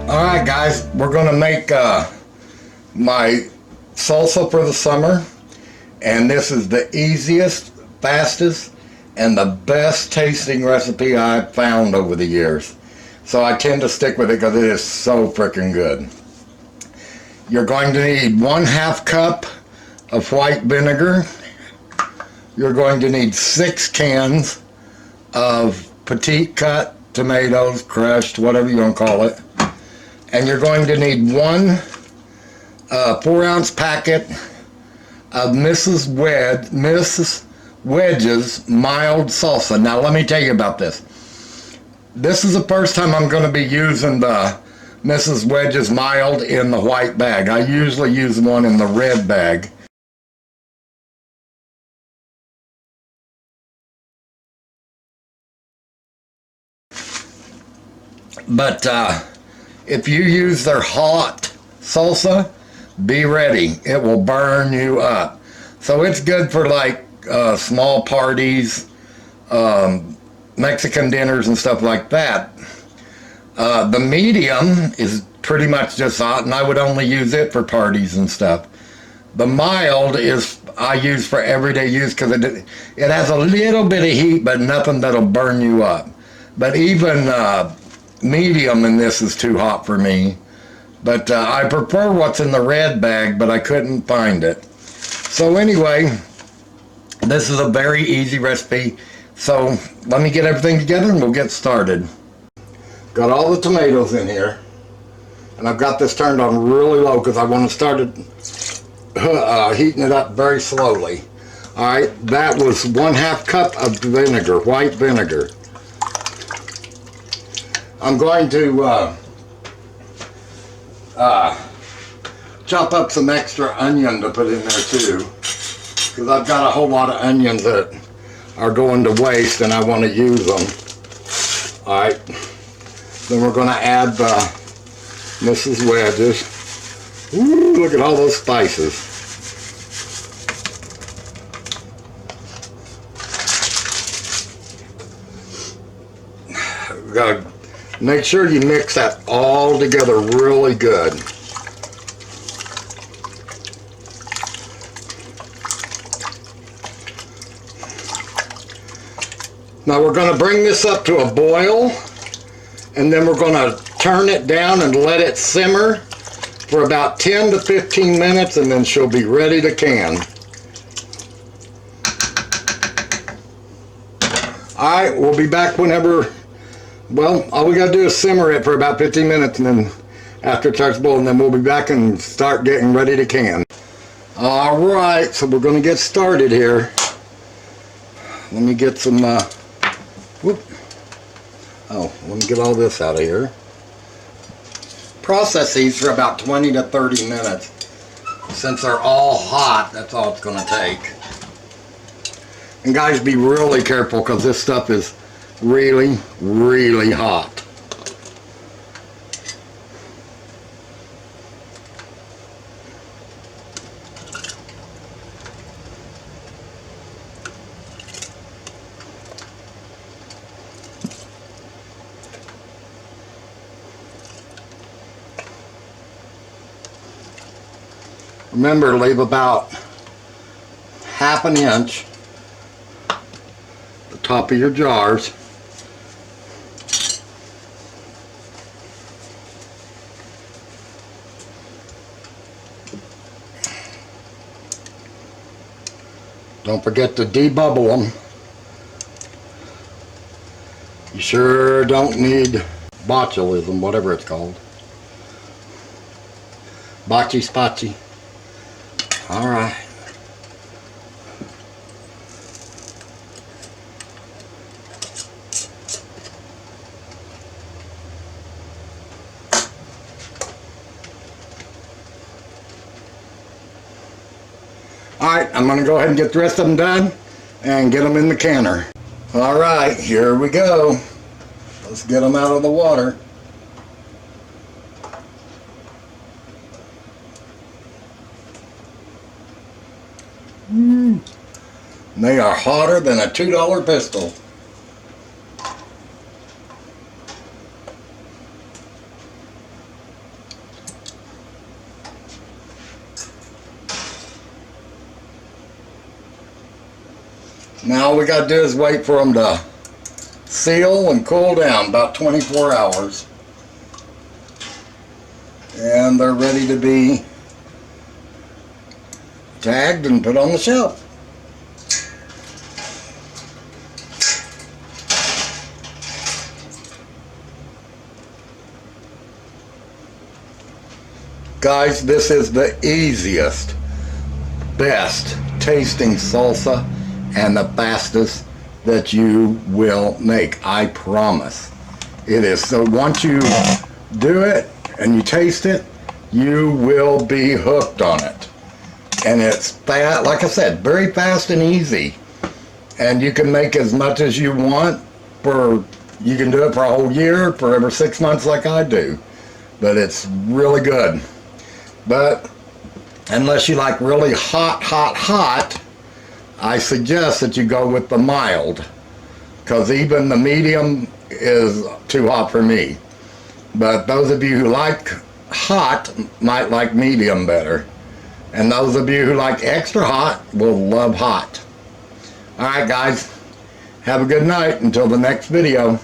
Alright guys, we're going to make my salsa for the summer, and this is the easiest, fastest, and the best tasting recipe I've found over the years. So I tend to stick with it because it is so freaking good. You're going to need 1/2 cup of white vinegar. You're going to need 6 cans of petite cut tomatoes, crushed, whatever you want to call it. And you're going to need 1 4-ounce packet of Mrs. Wedge's mild salsa. Now let me tell you about this. This is the first time I'm going to be using the Mrs. Wedge's mild in the white bag. I usually use the one in the red bag. But if you use their hot salsa, be ready. It will burn you up. So it's good for like small parties, Mexican dinners and stuff like that. The medium is pretty much just hot, and I would only use it for parties and stuff. The mild is I use for everyday use because it has a little bit of heat, but nothing that'll burn you up. But even medium in this is too hot for me. But I prefer what's in the red bag, but I couldn't find it. So anyway, this is a very easy recipe. So let me get everything together and we'll get started. Got all the tomatoes in here. And I've got this turned on really low because I want to start it, heating it up very slowly. Alright, that was 1/2 cup of vinegar, white vinegar. I'm going to chop up some extra onion to put in there too, because I've got a whole lot of onions that are going to waste and I want to use them. Alright, then we're going to add the Mrs. Wedge's. Ooh, look at all those spices. Got to make sure you mix that all together really good. Now we're going to bring this up to a boil, and then we're going to turn it down and let it simmer for about 10 to 15 minutes, and then she'll be ready to can. Alright, we'll be back whenever. Well, all we got to do is simmer it for about 15 minutes, and then after it starts boiling, then we'll be back and start getting ready to can. Alright, so we're going to get started here. Let me get some, let me get all this out of here. Process these for about 20 to 30 minutes. Since they're all hot, that's all it's going to take. And guys, be really careful because this stuff is really, really hot. Remember, leave about 1/2 inch the top of your jars. Don't forget to debubble them. You sure don't need botulism, whatever it's called. Bocce spotchy. Alright. Alright, I'm going to go ahead and get the rest of them done and get them in the canner. Alright, here we go. Let's get them out of the water. They are hotter than a $2 pistol. Now all we got to do is wait for them to seal and cool down about 24 hours. And they're ready to be tagged and put on the shelf. Guys, this is the easiest, best tasting salsa and the fastest that you will make. I promise. It is. So once you do it and you taste it, you will be hooked on it. And it's fast, like I said, very fast and easy. And you can make as much as you want you can do it for a whole year, for every 6 months like I do. But it's really good. But unless you like really hot, I suggest that you go with the mild, because even the medium is too hot for me. But those of you who like hot might like medium better. And those of you who like extra hot will love hot. Alright guys, have a good night until the next video.